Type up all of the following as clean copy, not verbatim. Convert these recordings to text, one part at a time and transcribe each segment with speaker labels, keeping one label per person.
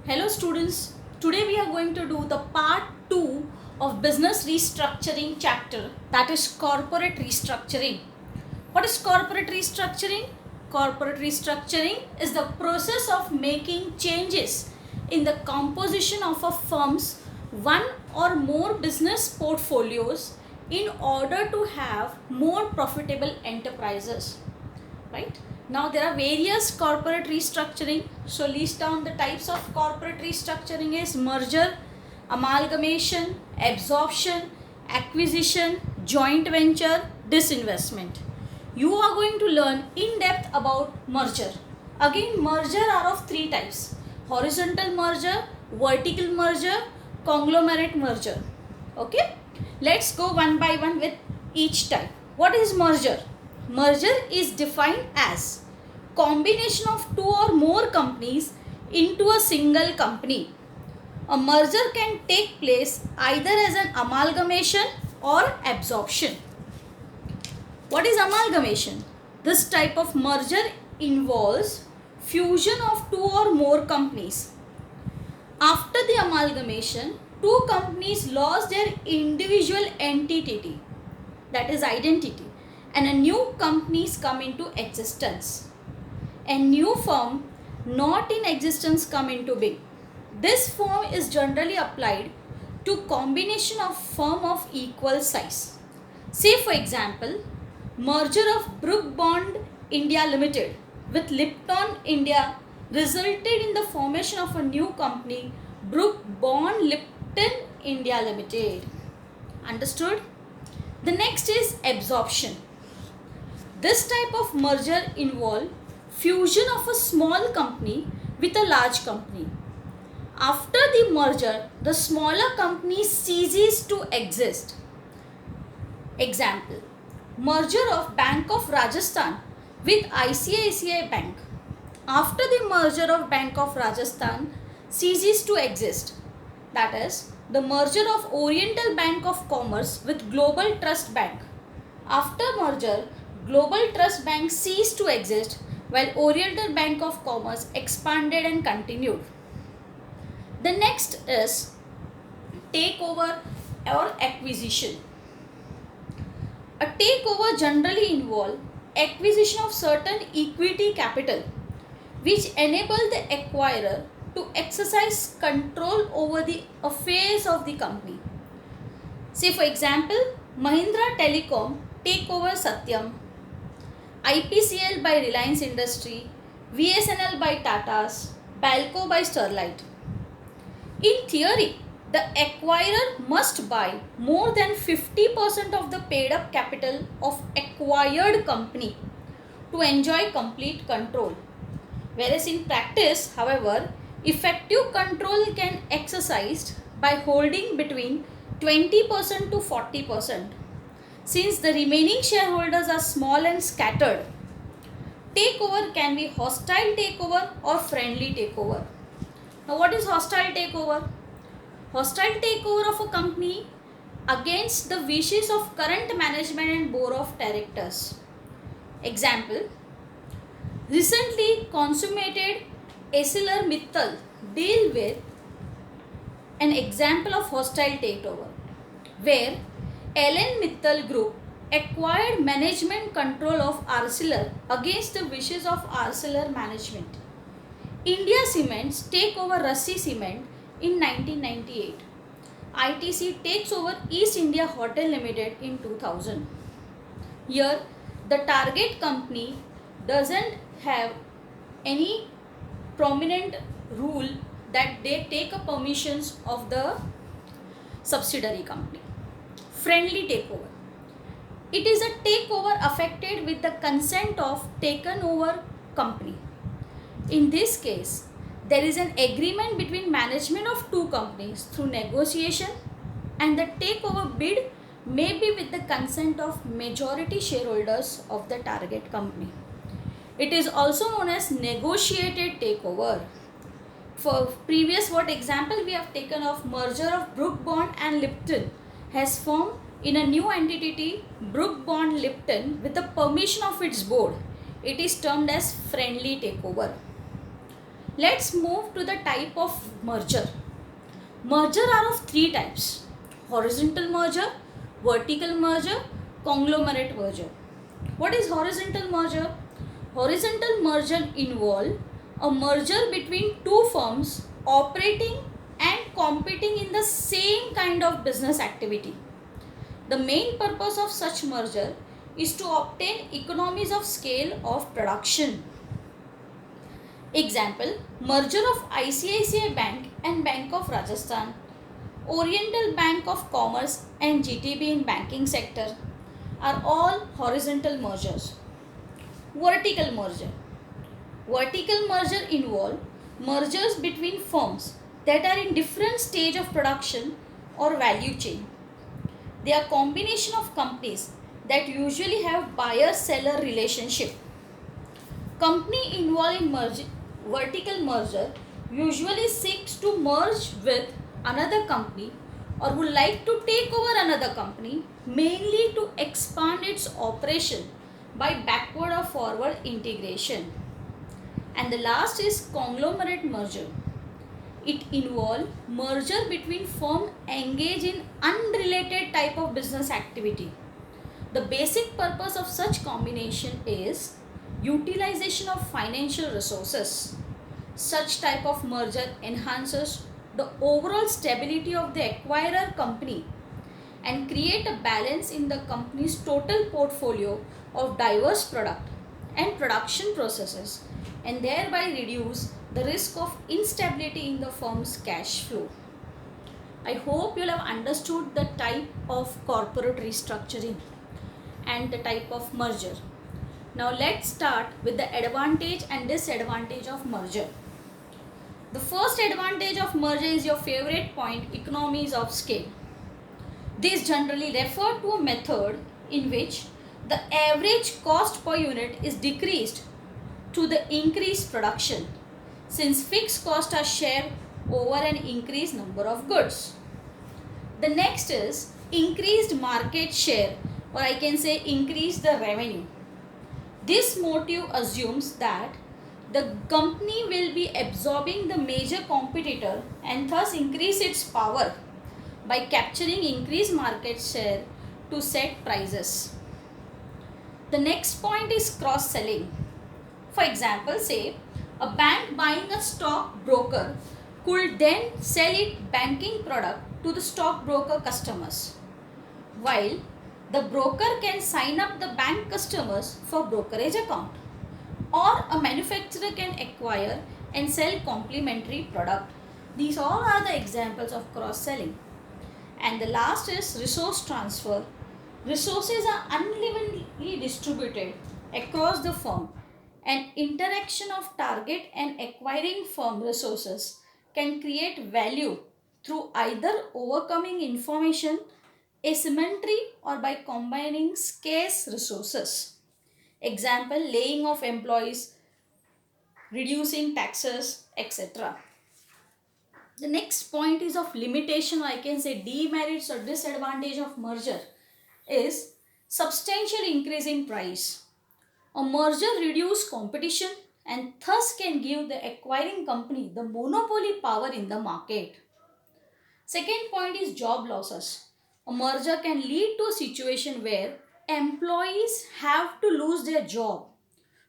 Speaker 1: Hello students, today we are going to do the part 2 of business restructuring chapter, that is corporate restructuring. What is corporate restructuring? Corporate restructuring is the process of making changes in the composition of a firm's one or more business portfolios in order to have more profitable enterprises, right? Now there are various corporate restructuring. So list down the types of corporate restructuring is merger, amalgamation, absorption, acquisition, joint venture, disinvestment. You are going to learn in depth about merger. Again, merger are of three types: horizontal merger, vertical merger, conglomerate merger. Okay, let's go one by one with each type. What is merger? Merger is defined as combination of two or more companies into a single company. A merger can take place either as an amalgamation or absorption. What is amalgamation? This type of merger involves fusion of two or more companies. After the amalgamation, two companies lost their individual entity, that is identity, and a new companies come into existence. A new firm not in existence come into being. This form is generally applied to combination of firm of equal size. Say for example, merger of Brook Bond India Limited with Lipton India resulted in the formation of a new company, Brook Bond Lipton India Limited. Understood? The next is absorption. This type of merger involves fusion of a small company with a large company. After the merger, the smaller company ceases to exist. Example, merger of Bank of Rajasthan with ICICI Bank. After the merger of Bank of Rajasthan ceases to exist, that is, the merger of Oriental Bank of Commerce with Global Trust Bank. After merger, Global Trust Bank ceased to exist while Oriental Bank of Commerce expanded and continued. The next is takeover or acquisition. A takeover generally involves acquisition of certain equity capital which enable the acquirer to exercise control over the affairs of the company. Say for example, Mahindra Telecom take over Satyam, IPCL by Reliance Industry, VSNL by Tata's, Balco by Sterlite. In theory, the acquirer must buy more than 50% of the paid up capital of acquired company to enjoy complete control. Whereas in practice, however, effective control can exercised by holding between 20% to 40%. Since the remaining shareholders are small and scattered, takeover can be hostile takeover or friendly takeover. Now, what is hostile takeover? Hostile takeover of a company against the wishes of current management and board of directors. Example, recently consummated ArcelorMittal deal with an example of hostile takeover, where Allen Mittal Group acquired management control of Arcelor against the wishes of Arcelor management. India Cements take over Rassi Cement in 1998. ITC takes over East India Hotel Limited in 2000. Here, the target company doesn't have any prominent rule that they take a permissions of the subsidiary company. Friendly takeover. It is a takeover affected with the consent of taken over company. In this case, there is an agreement between management of two companies through negotiation, and the takeover bid may be with the consent of majority shareholders of the target company. It is also known as negotiated takeover. For previous what example we have taken of merger of Brook Bond and Lipton has formed in a new entity, Brook Bond Lipton, with the permission of its board. It is termed as friendly takeover. Let's move to the type of merger. Merger are of three types: horizontal merger, vertical merger, conglomerate merger. What is horizontal merger? Horizontal merger involve a merger between two firms operating and competing in the same kind of business activity. The main purpose of such merger is to obtain economies of scale of production. Example: merger of ICICI Bank and Bank of Rajasthan, Oriental Bank of Commerce and GTB in banking sector are all horizontal mergers. Vertical merger. Vertical merger involve mergers between firms that are in different stage of production or value chain. They are combination of companies that usually have buyer-seller relationship. Company involved in vertical merger usually seeks to merge with another company or would like to take over another company, mainly to expand its operation by backward or forward integration. And the last is conglomerate merger. It involves merger between firms engaged in unrelated type of business activity. The basic purpose of such combination is utilization of financial resources. Such type of merger enhances the overall stability of the acquirer company and create a balance in the company's total portfolio of diverse product and production processes, and thereby reduce the risk of instability in the firm's cash flow. I hope you'll have understood the type of corporate restructuring and the type of merger. Now let's start with the advantage and disadvantage of merger. The first advantage of merger is your favorite point: economies of scale. These generally refer to a method in which the average cost per unit is decreased to the increased production, since fixed costs are shared over an increased number of goods. The next is increased market share, or I can say increase the revenue. This motive assumes that the company will be absorbing the major competitor and thus increase its power by capturing increased market share to set prices. The next point is cross-selling. For example, say a bank buying a stock broker could then sell its banking product to the stockbroker customers, while the broker can sign up the bank customers for brokerage account, or a manufacturer can acquire and sell complementary product. These all are the examples of cross-selling. And the last is resource transfer. Resources are unevenly distributed across the firm, and interaction of target and acquiring firm resources can create value through either overcoming information asymmetry or by combining scarce resources. Example: laying off employees, reducing taxes, etc. The next point is of limitation, or I can say demerits or disadvantage of merger, is substantial increase in price. A merger reduces competition and thus can give the acquiring company the monopoly power in the market. Second point is job losses. A merger can lead to a situation where employees have to lose their job.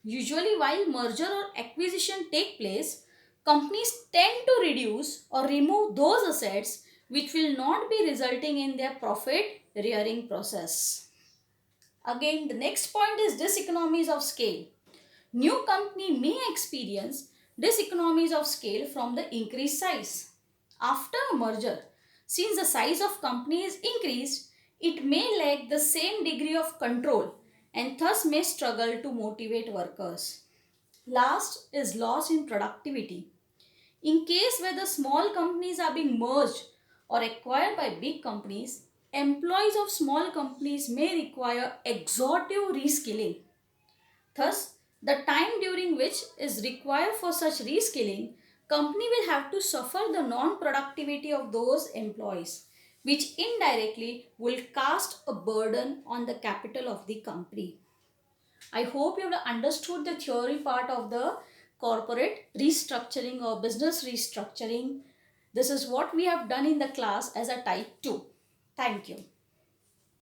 Speaker 1: Usually, while merger or acquisition take place, companies tend to reduce or remove those assets which will not be resulting in their profit rearing process. Again, the next point is diseconomies of scale. New company may experience diseconomies of scale from the increased size. After a merger, since the size of company is increased, it may lack the same degree of control and thus may struggle to motivate workers. Last is loss in productivity. In case where the small companies are being merged or acquired by big companies, employees of small companies may require exhaustive reskilling. Thus, the time during which is required for such reskilling, company will have to suffer the non-productivity of those employees, which indirectly will cast a burden on the capital of the company. I hope you have understood the theory part of the corporate restructuring or business restructuring. This is what we have done in the class as a type 2. Thank you.